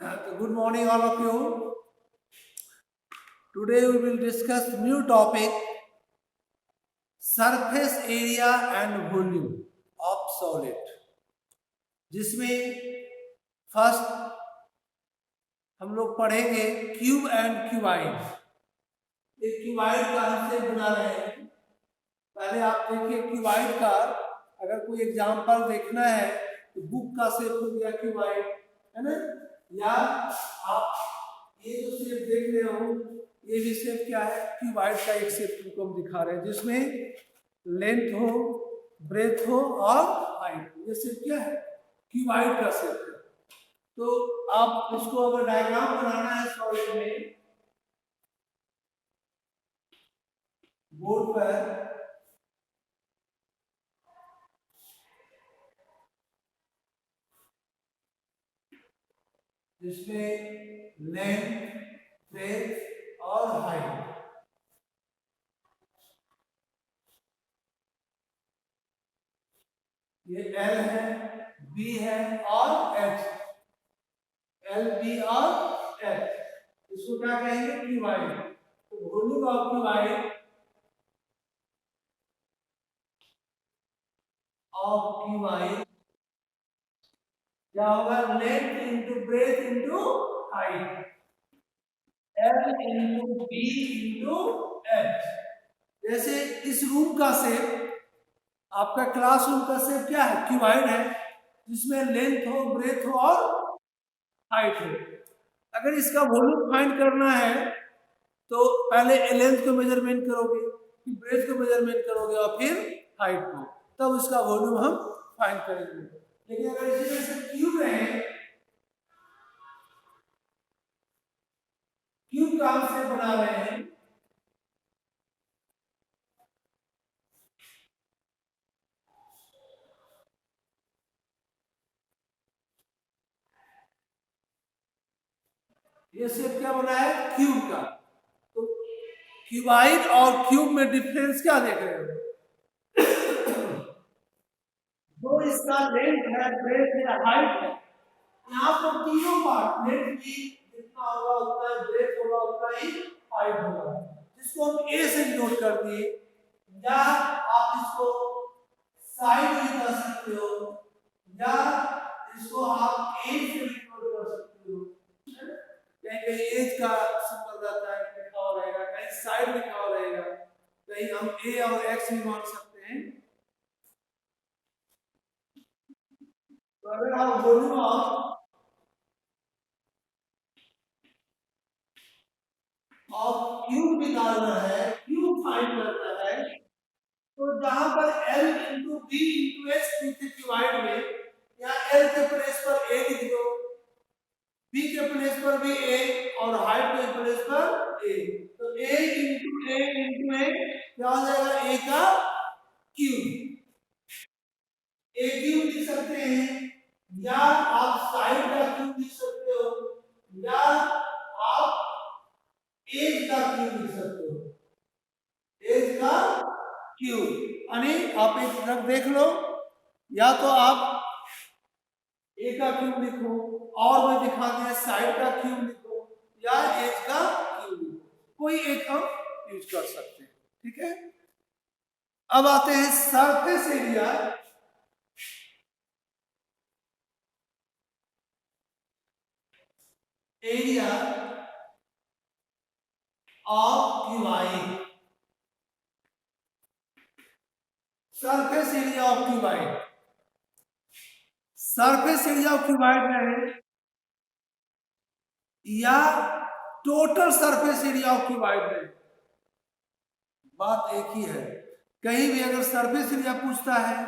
Good morning, all of you. Today we will discuss new topic: surface area and volume of solid. जिसमें first हम लोग पढ़ेंगे cube and cuboid. एक cuboid का हमसे बना रहे हैं। पहले आप देखिए क्यूबाइड का, अगर कोई एग्जांपल देखना है तो बुक का शेप हो गया क्यूबाइड, है ना। या आप ये जो शेप देख रहे हो, ये भी शेप क्या है, क्यूबाइड का एक शेप तुमको हम दिखा रहे हैं जिसमें लेंथ हो, ब्रेथ हो और हाइट हो। ये शेप क्या है, क्यूबाइड का शेप है। तो आप इसको अगर डायग्राम बनाना है सॉलिड में, बोर्ड पर जिसमें लेंथ, ब्रेथ और हाइट, ये L है, B है और H, L, B और H, इसको क्या कहेंगे, क्यूबाइड। तो वॉल्यूम ऑफ क्यूबाइड क्या होगा, length into breadth into height, L into B into H। जैसे इस रूम का शेप, आपका क्लासरूम का शेप क्या है, क्यूबाइड है, जिसमें लेंथ हो, ब्रेथ हो और हाइट हो। अगर इसका वॉल्यूम फाइंड करना है तो पहले लेंथ को मेजरमेंट करोगे, फिर ब्रेथ को मेजरमेंट करोगे और फिर हाइट को, तब इसका वॉल्यूम हम फाइंड करेंगे। लेकिन अगर इसी तरह से क्यूब रहे, क्यूब का हम शेप बना रहे हैं, ये शेप क्या बना है, क्यूब का। तो क्यूबाइड और क्यूब में डिफरेंस क्या देख रहे हो, जो इसका लेंथ है, ब्रेथ है, हाइट है, यहाँ पर तीनों पार्ट, लेंथ भी जितना होगा उतना ही, ब्रेथ होगा उतना ही हाइट होगा, जिसको हम ए से नोट कर दिए। या आप इसको साइड भी कर सकते हो, या इसको आप एज से भी नोट कर सकते हो। कहीं कहीं एज का सिंबल रहता है, लिखा हुआ रहेगा, कहीं साइड लिखा हुआ रहेगा, कहीं हम ए और एक्स भी मान सकते हैं। तो अगर आप वॉल्यूम ऑफ क्यूब निकालना है, क्यूब फाइंड करना है, तो जहां पर L into B into H लिखे क्यूबाइड में, या L के प्लेस पर A लिख दो, B के प्लेस पर भी A और हाइट के प्लेस पर A, तो A इंटू A क्या हो जाएगा, A का क्यूब। A क्यूब लिख सकते हैं, या आप साइड का क्यूब लिख सकते हो, या आप एज का क्यूब लिख सकते हो, एज का क्यूब। यानी आप एक तरफ देख लो, या तो आप ए का क्यूब लिखो, और मैं दिखा दिया साइड का क्यूब लिखो, या एज का क्यूब लिखो, कोई एक हम यूज कर सकते हैं। ठीक है, अब आते हैं surface area. Area of cuboid, surface area of cuboid, surface area of cuboid रहे या total surface area of cuboid रहे, बात एक ही है। कहीं भी अगर सरफेस एरिया पूछता है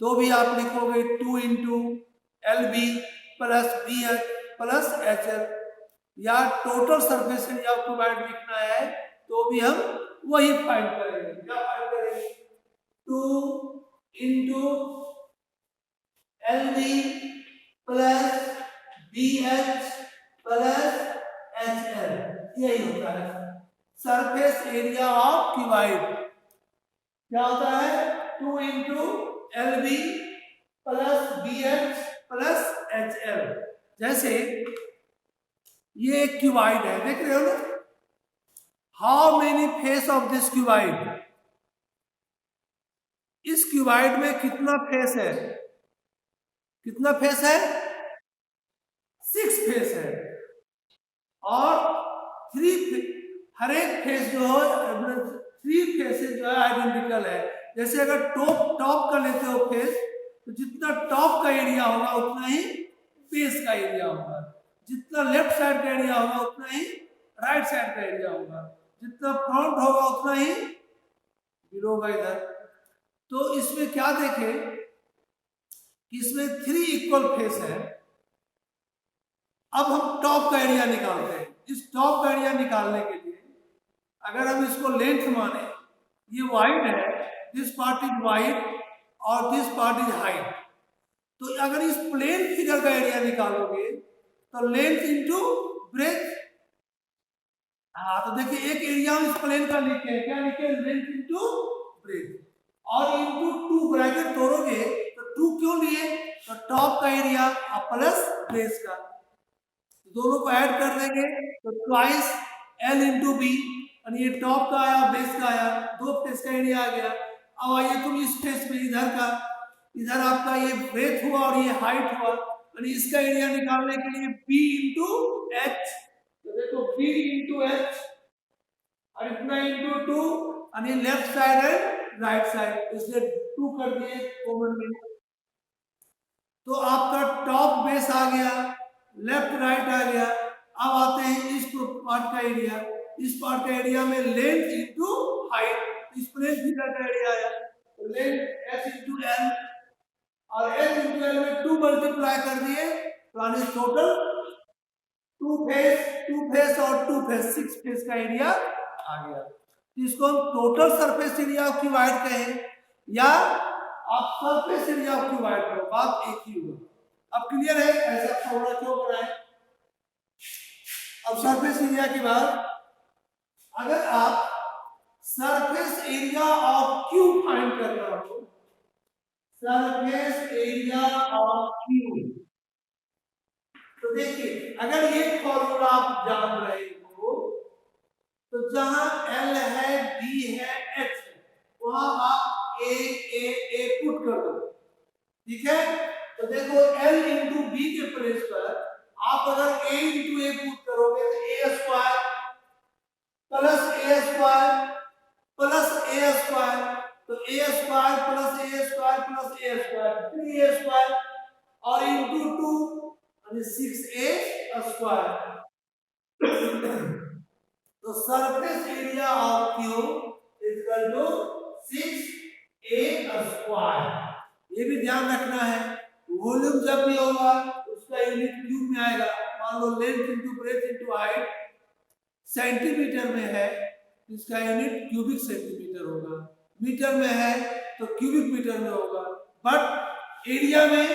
तो भी आप लिखोगे 2 into LB plus BH plus HL, या total surface area of cuboid लिखना है तो भी हम वही फाइंड करेंगे। क्या फाइंड करेंगे, 2 into LB plus BH plus HL, यही होता है सरफेस एरिया ऑफ क्यूबाइड। क्या होता है, 2 into LB plus BH plus HL। जैसे ये एक क्यूबाइड है, देख रहे हो ना? How many face of this cuboid? इस क्यूबाइड में कितना फेस है? कितना फेस है? 6 फेस है। और 3 हर एक फेस जो है 3 फेसेस जो है आइडेंटिकल है। जैसे अगर टॉप का लेते हो फेस, तो जितना टॉप का एरिया होगा उतना ही बेस का एरिया होगा, जितना लेफ्ट साइड का एरिया होगा उतना ही राइट साइड का एरिया होगा, जितना फ्रंट होगा उतना ही बिलो होगा इधर। तो इसमें क्या देखें कि इसमें 3 इक्वल फेस है। अब हम टॉप का एरिया निकालते हैं। इस टॉप का एरिया निकालने के लिए अगर हम इसको लेंथ माने, ये वाइड है, दिस पार्ट इज वाइड और दिस पार्ट इज हाइट, तो अगर इस प्लेन फिगर का एरिया निकालोगे तो लेंथ इंटू ब्रेथ। हाँ, तो देखिए एक एरिया इस प्लेन का लिखे, क्या लिखे? लेंथ इंटू ब्रेथ, और इंटू 2 ब्रैकेट तोड़ोगे तो 2 क्यों लिए? तो टॉप का एरिया और प्लस बेस का, दोनों को ऐड कर देंगे तो ट्वाइस एल इंटू बी, और ये टॉप का आया बेस का आया, 2 फेस का एरिया आ गया। अब आइए तुम इस फेस में इधर का, इधर आपका ये ब्रेथ हुआ और ये हाइट हुआ, और इसका एरिया निकालने के लिए बी इंटू एच, तो देखो बी इंटू एच और इतना इंटू 2, और ये left side and right side, इसलिए 2 कर दिए कॉमन में। तो आपका टॉप बेस आ गया, लेफ्ट राइट आ गया। अब आते हैं इस पार्ट का एरिया। इस पार्ट का एरिया में लेंथ इंटू हाइट, इस प्लेन फिगर का एरिया आया, तो लेंथ एच इंटू एल, और एच इंटू एल में 2 मल्टीप्लाई कर दिए, तो टोटल 2 फेस और 2 फेस 6 फेस का एरिया आ गया। तो इसको हम total surface area of cuboid कहें, या आप सरफेस एरिया ऑफ क्यूबाइड करो, बात एक ही होगा। अब क्लियर है ऐसा फॉर्मूला क्यों बनाए? अब सरफेस एरिया के बाद अगर आप surface area of cube find करना हो, सरफेस एरिया ऑफ क्यूब, तो देखिए अगर ये फॉर्मूला आप जान रहे हो, तो जहां एल है, बी है, एच है, वहां आप ए पुट कर दो, ठीक है? तो देखो एल इंटू बी के प्लेस पर आप अगर ए इंटू ए पुट करोगे तो A square plus A square plus A square, तो A square plus A square plus A square 3a square, और इंटू 2 यानी 6a स्क्वायर। तो surface area of cube is equal to 6a square. ये भी ध्यान रखना है, वॉल्यूम जब भी होगा उसका यूनिट क्यूब में आएगा। मान लो length into breadth into height centimetre में है, इसका यूनिट क्यूबिक सेंटीमीटर होगा, मीटर में है तो क्यूबिक मीटर में होगा, बट एरिया में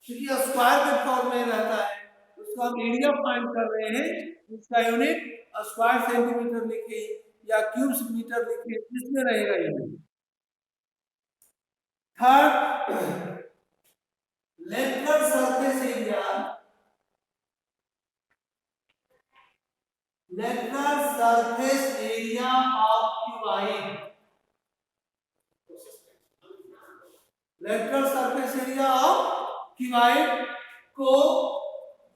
क्योंकि स्क्वायर के फॉर्म में रहता है, उसका हम एरिया फाइंड कर रहे हैं, उसका यूनिट स्क्वायर सेंटीमीटर लिखे या क्यूब मीटर लिखे, इसमें रहेगा unit. Third, lateral surface area, lateral surface area of cuboid, lateral surface area of cuboid को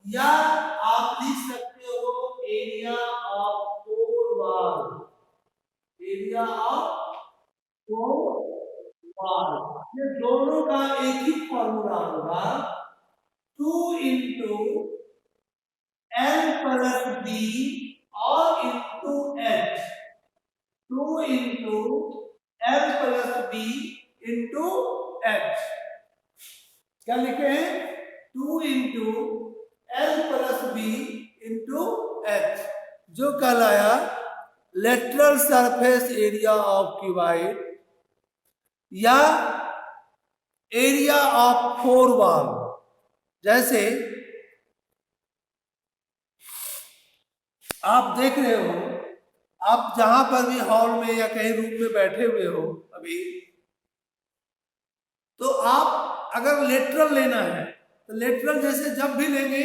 या आप लिख सकते हो area of core wall, area of core wall. ये दोनों का एक ही फॉर्मूला होगा, 2 इंटू एल प्लस बी और into H, 2 into L plus B into H. क्या लिखे हैं? 2 into L plus B into H, जो कहलाया lateral surface area of cuboid या एरिया ऑफ 4 वॉल। जैसे आप देख रहे हो, आप जहां पर भी हॉल में या कहीं रूम में बैठे हुए हो अभी, तो आप अगर लेटरल लेना है तो लेटरल जैसे जब भी लेंगे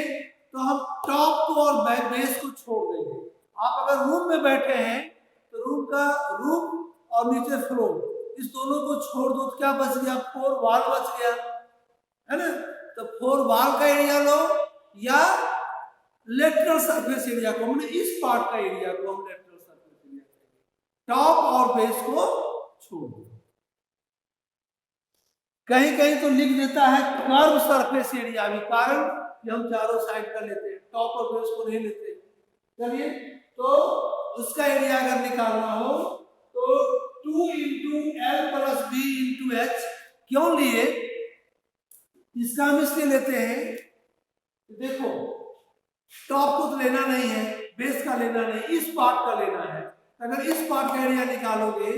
तो हम टॉप को और बेस को छोड़ देंगे। आप अगर रूम में बैठे हैं तो रूम और नीचे फ्लोर, इस दोनों को छोड़ दो तो क्या बच गया? 4 वॉल बच गया, है ना। तो 4 वॉल का एरिया लो या लेटरल सरफेस एरिया को, हमने इस पार्ट का एरिया को हम लेटरल सरफेस एरिया कहेंगे। टॉप और बेस को छोड़ दो। कहीं कहीं तो लिख देता है कर्व सरफेस एरिया भी, कारण कि हम चारों साइड का लेते हैं, टॉप और बेस को नहीं लेते। चलिए, तो उसका एरिया अगर निकालना हो तो 2 × L + B × H क्यों लिए? इसका हम इसलिए लेते हैं, देखो टॉप को तो लेना नहीं है, बेस का लेना नहीं, इस पार्ट का लेना है। अगर इस पार्ट का एरिया निकालोगे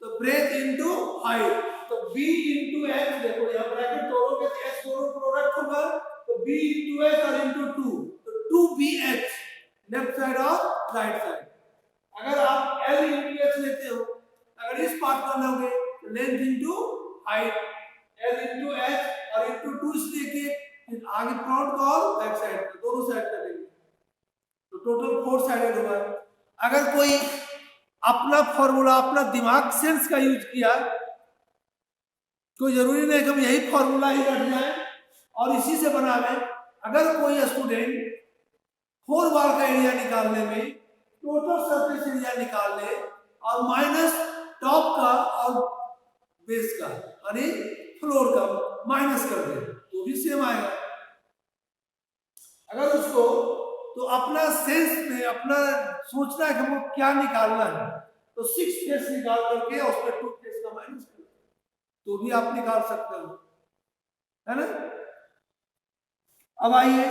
तो ब्रेथ इनटू हाइट, तो B × H, देखो यहाँ ब्रैकेट तोड़ोगे तो H दोनों प्रोडक्ट होगा, तो B × H और × 2, तो 2BH लेफ्ट साइड और राइट साइड। अगर आप L × H लेते हो, अगर इस पार्ट का लोगे तो length into height, L × H और × 2 इसलिए कि आगे फ्रंट का और बैक साइड का दोनों साइड का लेंगे, तो टोटल 4 साइडेड होगा। अगर कोई अपना फॉर्मूला, अपना दिमाग सेंस का यूज किया, कोई जरूरी नहीं कि हम यही फॉर्मूला ही रट जाए और इसी से बनावे। अगर कोई स्टूडेंट 4 वॉल का एरिया निकालने में टोटल सरफेस एरिया निकाल ले और माइनस टॉप का और बेस का यानी फ्लोर का माइनस कर दे तो भी सेम आएगा। अगर उसको तो अपना सेंस में अपना सोचना है कि हमको क्या निकालना है, तो 6 फेस निकाल करके उस पर 2 फेस का माइनस कर तो भी आप निकाल सकते हो, है ना। अब आइए,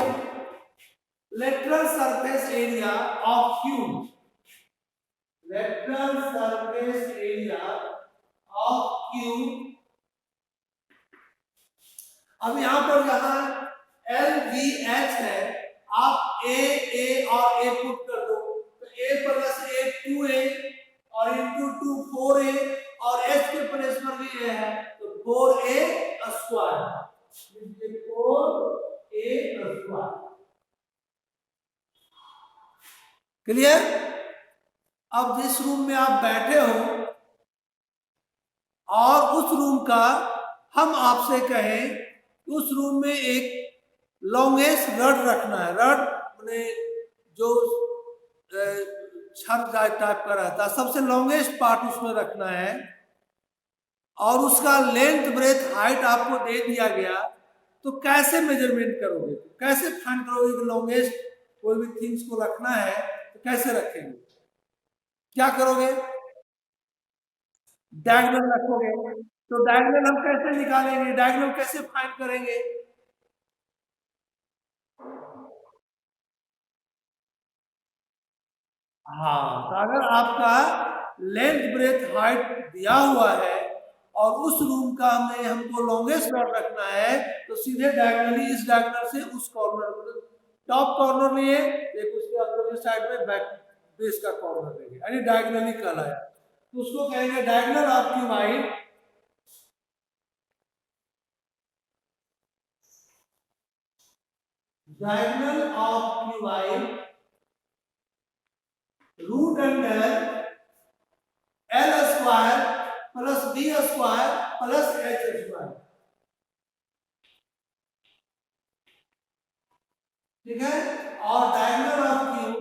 lateral surface area of cube, lateral surface area of cube. अब यहां पर जहां LVH है, आप A और A पुट कर दो, तो A + A 2A और × 2 4A और H के प्लेस पर भी A है, तो 4A², 4A²। क्लियर? अब जिस रूम में आप बैठे हो और उस रूम का हम आपसे कहें, उस रूम में एक लॉन्गेस्ट रड रखना है, रड मैंने जो छत टाइप का रहता है, सबसे लॉन्गेस्ट पार्ट उसमें रखना है, और उसका लेंथ ब्रेथ हाइट आपको दे दिया गया, तो कैसे मेजरमेंट करोगे, कैसे फाइंड करोगे कि लॉन्गेस्ट कोई भी थिंग्स को रखना है तो कैसे रखेंगे? क्या करोगे? डायगोनल रखोगे, तो डायगोनल हम कैसे निकालेंगे, डायगोनल कैसे फाइंड करेंगे? हाँ, तो अगर आपका लेंथ ब्रेथ हाइट दिया हुआ है और उस रूम का हमको लॉन्गेस्ट रड रखना है, तो सीधे डायगोनली इस डायगोनल से उस कॉर्नर, टॉप कॉर्नर लिए एक उसके अपोजिट साइड में बैक बेस का कॉर्नर लेंगे, यानी डायगोनली कहलाया, तो उसको कहेंगे diagonal of cuboid. Diagonal of cuboid root under L² + B² + H²। ठीक है, और डायगोनल ऑफ क्यूब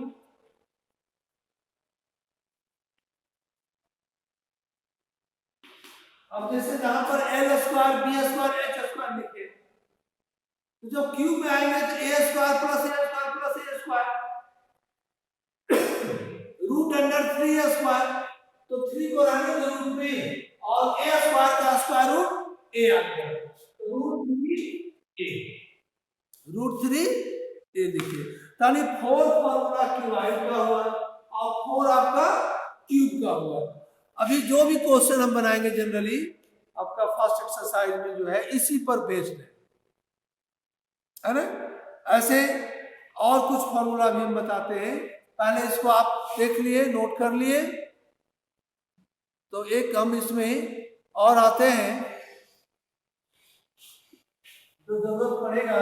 अब जैसे जहां पर L² B² H² लिखे, तो जब क्यूब में आएंगे तो A² + A² + A², root under 3A², तो 3 को रहने दो रूट में, और A² का स्क्वायर रूट A आ गया, तो √3A लिखिए। ताकि 4 फॉर्मूला क्यूबाइड का हुआ और 4 आपका क्यूब का हुआ। अभी जो भी क्वेश्चन हम बनाएंगे जनरली आपका फर्स्ट एक्सरसाइज में जो है इसी पर बेस्ड है ना। ऐसे और कुछ फॉर्मूला भी हम बताते हैं, पहले इसको आप देख लिए, नोट कर लिए। तो एक हम इसमें और आते हैं जो जरूरत पड़ेगा,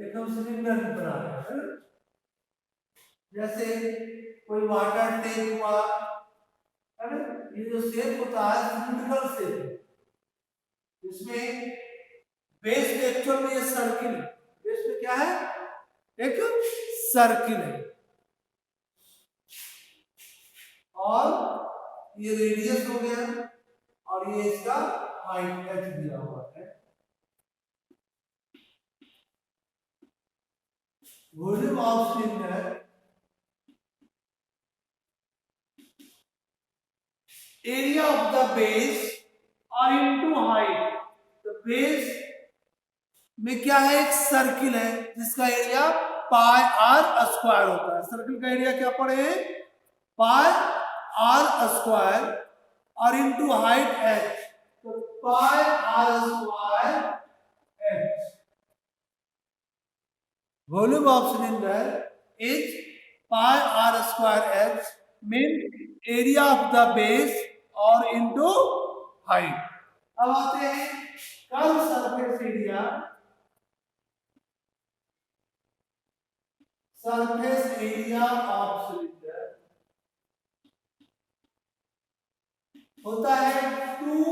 एक हम सिलेंडर बना रहे हैं, जैसे कोई वाटर टैंक हुआ है ना, ये जो शेप होता है सिलिंड्रिकल शेप, इसमें बेस में एक्चुअल में ये सर्किल है, बेस में क्या है, एक सर्किल है, और ये रेडियस हो गया और ये इसका हाइट h दिया हुआ है। Volume of cylinder area of the base और इनटू हाइट। तो बेस में क्या है, एक सर्किल है जिसका एरिया पाई आर स्क्वायर होता है। सर्किल का एरिया क्या पड़े हैं, पाई आर स्क्वायर और इनटू हाइट h, तो pi are square h। Volume of cylinder is pi are square h mean area of the base और इनटू हाइट। अब आते हैं curve surface area. Surface area of cylinder होता है 2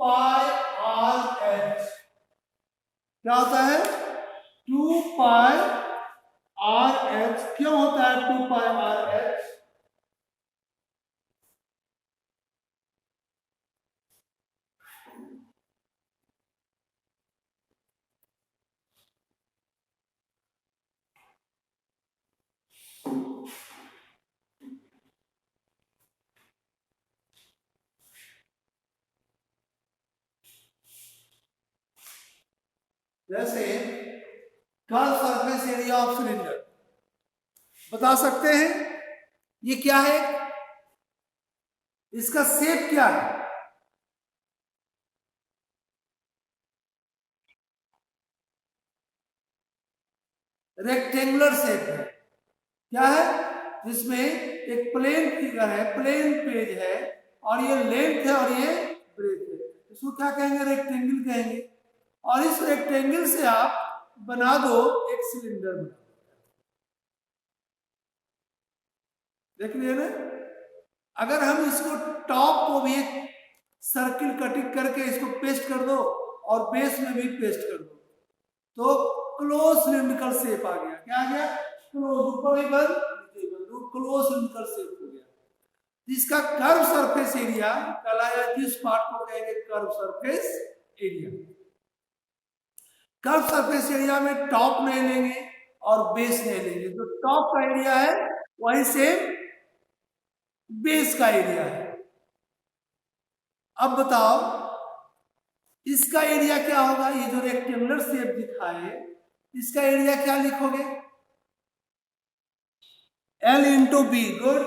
pi are h। क्या होता है, 2 पाई आर h। क्यों होता है 2 पाई आर h? जैसे curve surface area of cylinder बता सकते हैं, ये क्या है, इसका शेप क्या है, रेक्टेंगुलर शेप है। क्या है, जिसमें एक प्लेन फिगर है, प्लेन पेज है, और ये लेंथ है और ये ब्रेथ है, इसको क्या कहेंगे, रेक्टेंगल कहेंगे। और इस रेक्टेंगल से आप बना दो एक सिलेंडर में, देख लिए ना। अगर हम इसको टॉप को भी एक सर्किल कटिंग करके इसको पेस्ट कर दो और बेस में भी पेस्ट कर दो, तो क्लोज सिलिंड्रिकल शेप आ गया। क्या आ गया, क्लोज, ऊपर ही बंद नीचे बंद, क्लोज सिलिंड्रिकल शेप हो गया। जिसका कर्व सरफेस एरिया कहलाया, जिस पार्ट को कहेंगे curve surface area. Curve surface area में टॉप नहीं लेंगे और बेस नहीं लेंगे, तो टॉप का एरिया है वही सेम बेस का एरिया है। अब बताओ इसका एरिया क्या होगा, ये जो रेक्टेंगुलर शेप दिखा है इसका एरिया क्या लिखोगे, L into B. Good,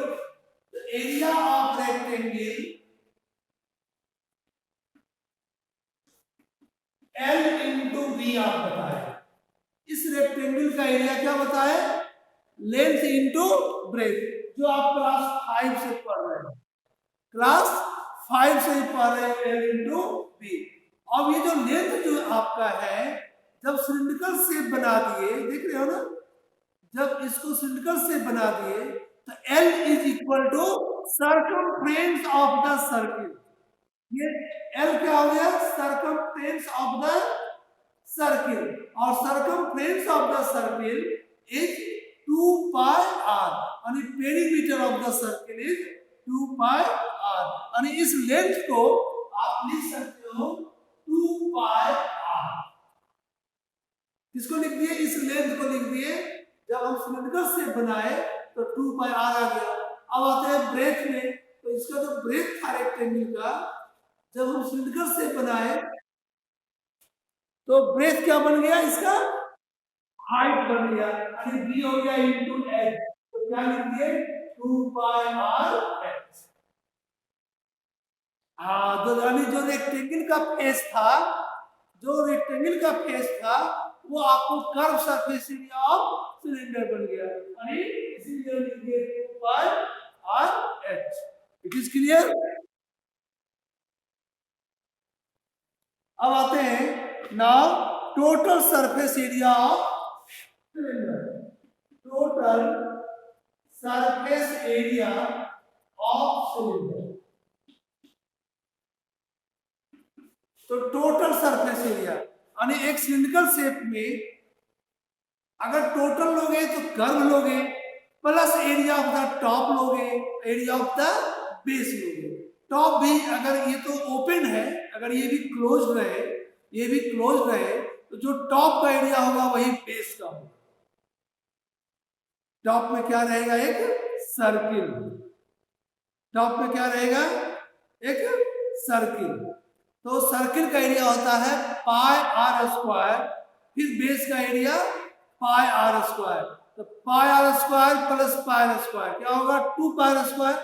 area of rectangle L into B आप बताए। इस रेक्टेंगल का एरिया क्या बताए, लेंथ इंटू ब्रेथ, जो आप क्लास 5 से पढ़ रहे हो, क्लास 5 से पढ़ रहे हो, L इंटू बी। अब ये जो लेंथ जो आपका है, जब सिलिंड्रिकल शेप बना दिए, देख रहे हो ना, जब इसको सिलिंड्रिकल शेप बना दिए तो L is equal to circumference of the circle. ये L क्या हो गया, सर्कमफ्रेंस ऑफ द सर्किल, और circumference of the circle is 2 pi r, यानी perimeter of the circle is 2 pi r, यानी इस लेंथ को आप लिख सकते हो 2 पाई r। किसको लिख दिए, इस लेंथ को लिख दिए। जब हम सिलिंड्रिकल शेप बनाए तो 2 पाई r आ गया। अब आते हैं ब्रेथ में, तो इसका जो ब्रेथ था रेक्टेंगल का, जब हम सिलिंड्रिकल शेप बनाए तो ब्रेथ क्या बन गया, इसका हाइट बन गया, यानी b हो गया इनटू h। तो क्या लिख दिए, 2 पाई r h। हाँ, तो यानी जो रेक्टेंगल का फेस था, जो रेक्टेंगल का फेस था वो आपको curve surface area of cylinder बन गया, यानी इसीलिए लिख दिए 2 pi r h। It is clear. अब आते हैं now total surface area of total surface area of cylinder. तो टोटल सरफेस एरिया यानी एक सिलिंड्रिकल शेप में अगर टोटल लोगे तो कर्व लोगे plus area of the top लोगे, एरिया ऑफ द बेस लोगे। टॉप भी अगर ये तो ओपन है, अगर ये भी क्लोज रहे, ये भी क्लोज रहे, तो जो टॉप का एरिया होगा वही बेस का होगा। टॉप में क्या रहेगा? एक सर्किल। टॉप में क्या रहेगा? एक सर्किल। तो सर्किल का एरिया होता है पाई आर स्क्वायर, फिर बेस का एरिया पाई आर स्क्वायर। तो pi are square plus pi are square क्या होगा? 2 पाई आर स्क्वायर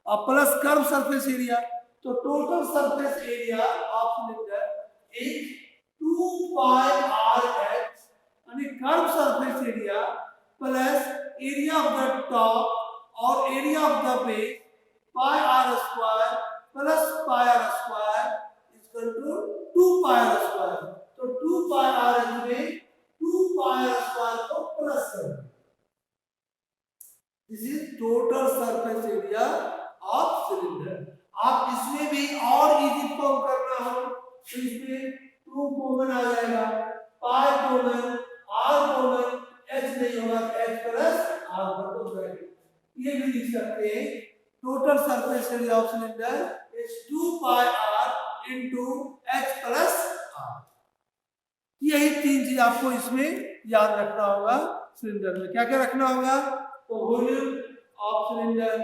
और प्लस कर्व सरफेस एरिया। तो total surface area of cylinder is 2 pi r H यानी curve surface area plus area of the top और area of the base pi are square plus pi are square equal to 2 pi are square. तो 2 pi r H में 2 pi are square को plus कर, this is total surface area of cylinder. आप इसमें भी और easy form करना हो तो इसमें 2 कॉमन आ जाएगा, pi common, R common, H नहीं होगा तो एच प्लस आर पर तो ब्रैकेट ये भी लिख सकते हैं। Total surface area of cylinder is 2 pi R into H plus R. यही 3 चीज आपको इसमें याद रखना होगा। सिलेंडर में क्या क्या रखना होगा? तो volume of cylinder,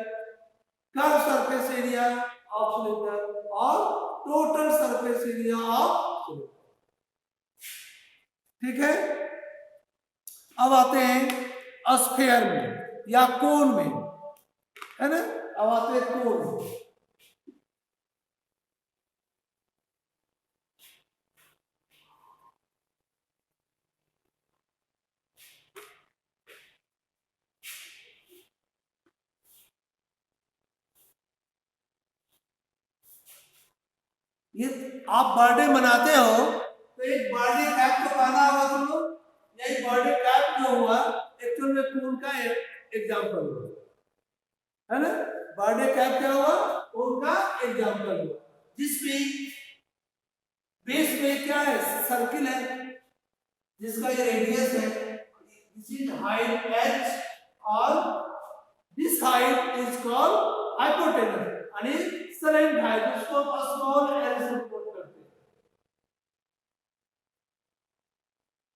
curve surface area of cylinder और total surface area of cylinder. ठीक है, अब आते हैं स्फीयर में या कोन में, है ना। अब आते हैं कोन में। ये आप बर्थडे मनाते हो तो एक बर्थडे कैप तो पहना होगा तुम लोग। यही बर्थडे कैप जो हुआ एक्चुअल में कोन का एग्जांपल हुआ, है ना। बर्थडे कैप क्या हुआ? कोन का एग्जांपल हुआ, जिसमें बेस में क्या है? सर्किल है जिसका ये रेडियस है, दिस इज हाइट h और this height is called hypotenuse यानी स्लेंट हाइट, जिसको हम स्मॉल l से रिपोर्ट करते हैं।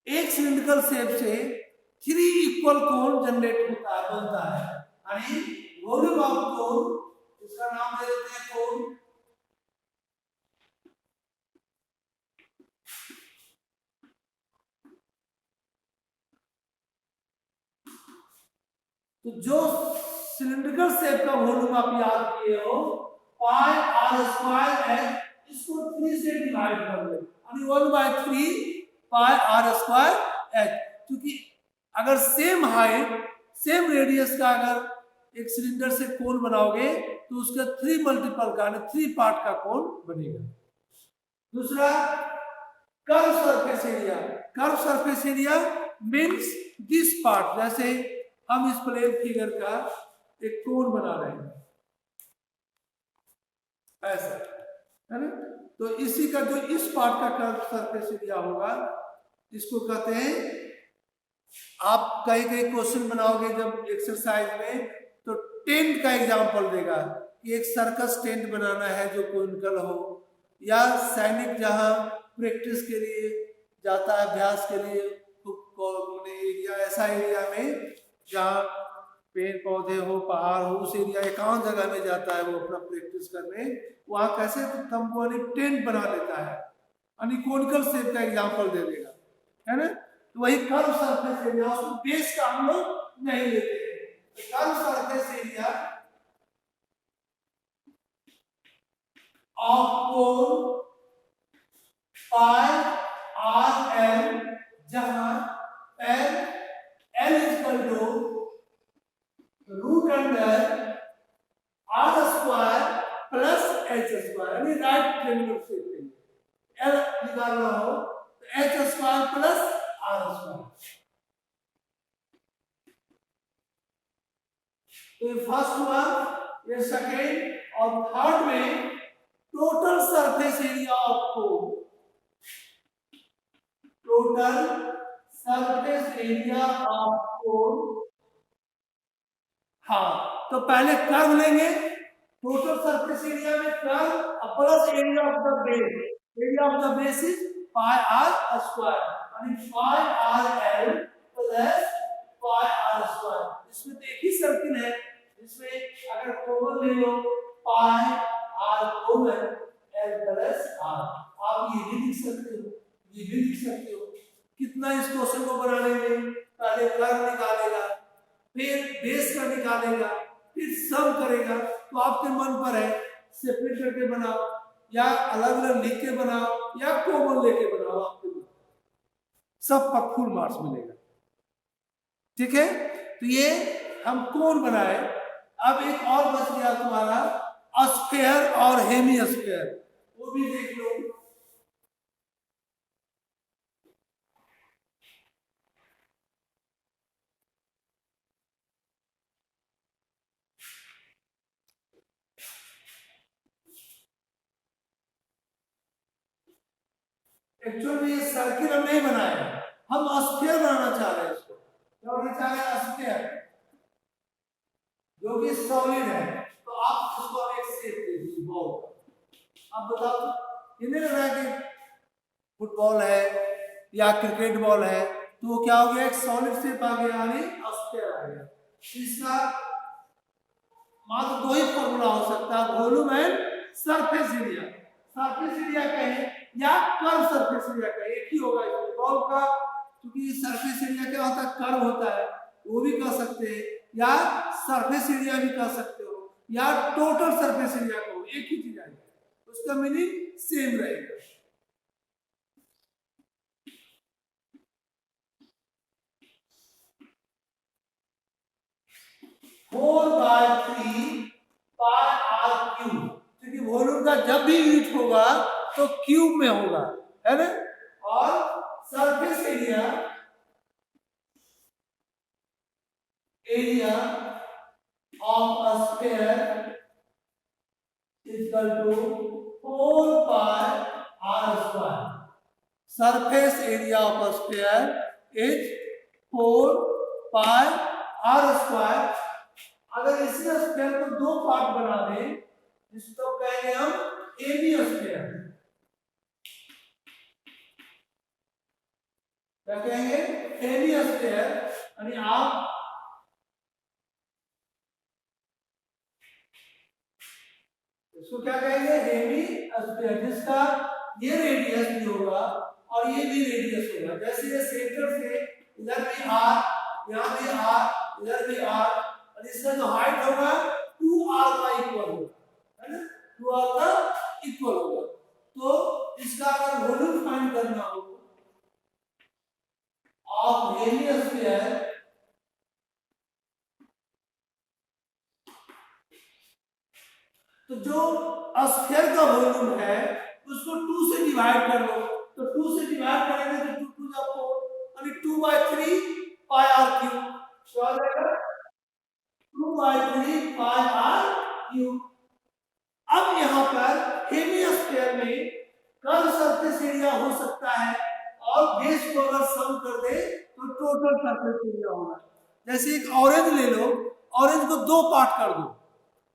एक सिलिंड्रिकल शेप से 3 इक्वल कोन जनरेट होता है, बनता है, यानी वॉल्यूम ऑफ कोन, इसका नाम दे देते हैं कोन। तो जो सिलिंड्रिकल शेप का वॉल्यूम आप याद किए हो पाई आर स्क्वायर है, इसको 3 से डिवाइड कर लो यानी 1/3 पाई आर स्क्वायर एच। क्योंकि अगर सेम हाइट सेम रेडियस का अगर एक सिलेंडर से कोन बनाओगे तो उसका 3 मल्टीपल का यानी 3 पार्ट का कोन बनेगा। दूसरा curve surface area. Curve surface area means this part, जैसे हम इस प्लेन फिगर का एक कोन बना रहे हैं ऐसा, है ना। तो इसी का जो इस पार्ट का कर्व सरफेस एरिया होगा इसको कहते हैं। आप कई कई क्वेश्चन बनाओगे जब एक्सरसाइज में तो टेंट का एग्जांपल देगा कि एक सर्कस टेंट बनाना है जो कोनिकल हो, या सैनिक जहां प्रैक्टिस के लिए जाता है, अभ्यास के लिए एरिया, ऐसा एरिया में जहाँ पेड़ पौधे हो, पहाड़ हो, उस एरिया एकांत जगह में जाता है वो अपना प्रैक्टिस करने। वहां कैसे तो तंबू टेंट बना लेता है, यानी कोनिकल शेप का एग्जांपल दे देगा, है ना। तो वही कर्व सरफेस एरिया, उसको बेस का हम लोग नहीं लेते हैं। Curve surface area of cone pi r l, जहां l equal to root under r square plus h square, यानी राइट ट्रायंगल शेप में एल निकालना हो तो h square plus r square. तो ये फर्स्ट हुआ, ये सेकेंड और थर्ड में total surface area of cone, total surface area of cone. हाँ, तो पहले कर्व लेंगे, टोटल सरफेस एरिया में curve plus area of the base, area of the base is pi are square, यानी pi r l plus pi are square. इसमें तो एक ही circle है, इसमें अगर कॉमन ले लो pi r common l plus r, आप ये भी लिख सकते हो, ये भी लिख सकते हो। कितना इस क्वेश्चन को बनाने में पहले कर्व निकालेगा, फिर बेस का निकालेगा, फिर सम करेगा। तो आपके मन पर है, सेपरेट करके बनाओ या अलग अलग लिख के बनाओ या कॉमन लेके बनाओ, आपके मन सब पर फुल मार्क्स मिलेगा। ठीक है, तो ये हम कोन बनाए। अब एक और बच गया तुम्हारा स्फीयर और हेमी स्फीयर, वो भी देख लो। एक्चुअली ये सर्किल हम नहीं बनाए, हम स्फीयर बनाना चाह रहे हैं। इसको क्या बनाना चाह रहे हैं? स्फीयर, जो कि सॉलिड है। तो आप इसको एक शेप दे दीजिए बॉल। अब बताओ, ये नहीं लग रहा है कि फुटबॉल है या क्रिकेट बॉल है, तो वो क्या हो गया? एक सॉलिड शेप आ गया, यानी स्फीयर आ गया। इसका मात्र दो ही फॉर्मूला हो सकता है, volume and surface area. Surface area कहें या कर्व सरफेस एरिया कहें, एक ही होगा इसमें। बॉल का क्योंकि सरफेस एरिया क्या होता है? कर्व होता है, वो भी कह सकते हैं, या सरफेस एरिया भी कह सकते हो, या टोटल सरफेस एरिया को, एक ही चीज आएगी, उसका मीनिंग सेम रहेगा। 4/3 पाई आर क्यूब, क्योंकि वॉल्यूम का जब भी यूनिट होगा तो क्यूब में होगा, है ना। और surface area, area of a sphere equal to 4 pi are square. Surface area of a sphere is 4 pi are square. अगर इसी स्फीयर को दो पार्ट बना दें, जिसको कहेंगे हम हेमी स्फीयर, क्या कहेंगे? Hemisphere. यानी आप इसको क्या कहेंगे? हेमी स्फीयर, जिसका ये रेडियस भी होगा और ये भी रेडियस होगा। जैसे ये सेंटर से इधर भी आर, यहाँ भी आर, इधर भी आर, और इसका जो हाइट होगा 2r का इक्वल होगा, है ना, 2r का इक्वल होगा। तो इसका अगर वॉल्यूम फाइंड करना हो ऑफ हेमी स्फीयर, तो जो स्फीयर का वॉल्यूम है उसको 2 से डिवाइड कर दो। तो 2 से डिवाइड करेंगे तो 2 टू द 4, यानी 2/3 पाई आर क्यूब। तो आ जाएगा 2/3 पाई आर क्यूब। अब यहाँ पर हेमी स्फीयर में कर्व सरफेस एरिया हो सकता है, और बेस को अगर सम कर दे तो टोटल सरफेस एरिया होगा। जैसे एक ऑरेंज ले लो, ऑरेंज को दो पार्ट कर दो,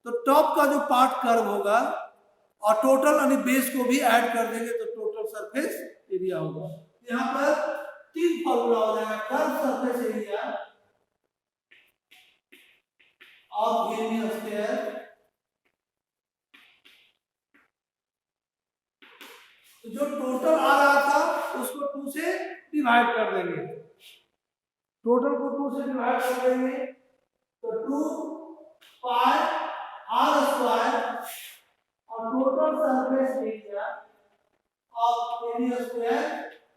तो टॉप का जो पार्ट कर्व होगा और टोटल यानी बेस को भी ऐड कर देंगे तो टोटल सरफेस एरिया होगा। यहाँ पर 3 फॉर्मूला हो जाएगा, curve surface area of hemisphere. तो जो टोटल आ रहा था उसको 2 से डिवाइड कर देंगे, टोटल को 2 से डिवाइड कर देंगे, तो 2 पाई आर स्क्वायर और total surface area of hemisphere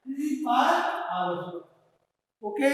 3 pi are square. Okay.